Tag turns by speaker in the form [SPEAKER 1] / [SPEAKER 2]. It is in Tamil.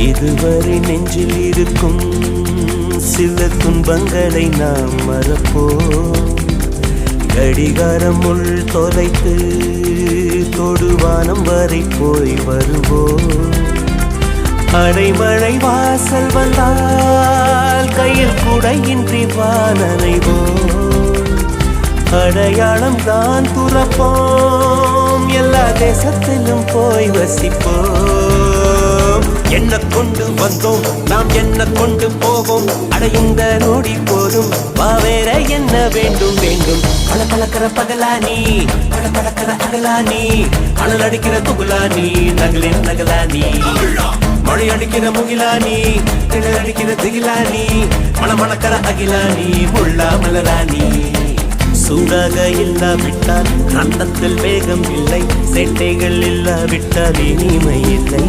[SPEAKER 1] இதுவரை நெஞ்சில் இருக்கும் சில துன்பங்களை நாம் மறப்போம். கடிகாரம் உள் தொலைத்து தொடுவானம் வரை போய் வருவோம். அடைமழை வாசல் வந்தால் கையில் குடையின்றி வானனைவோம். அடையாளம் தான் துறப்போம், எல்லா தேசத்திலும் போய் வசிப்போம். என்ன கொண்டு வந்தோம் நாம் என்ன கொண்டு போவோம், அடையுந்த நோடி போதும் வா வேற என்ன வேண்டும் வேண்டும். பல பழக்கிற பகலானி பல பழக்கிற அகலானி, அனல் அடிக்கிற துகுலானி நகலின் நகலானி, மழை அடிக்கிற முகிலானி கிணல் அடிக்கிற திகிலானி, மணமணக்கிற அகிலானி முள்ளா மலராணி. சூடாக இல்லாவிட்டால் ரத்தத்தில் வேகம் இல்லை, சேட்டைகள் இல்லாவிட்டால் இனிமை இல்லை.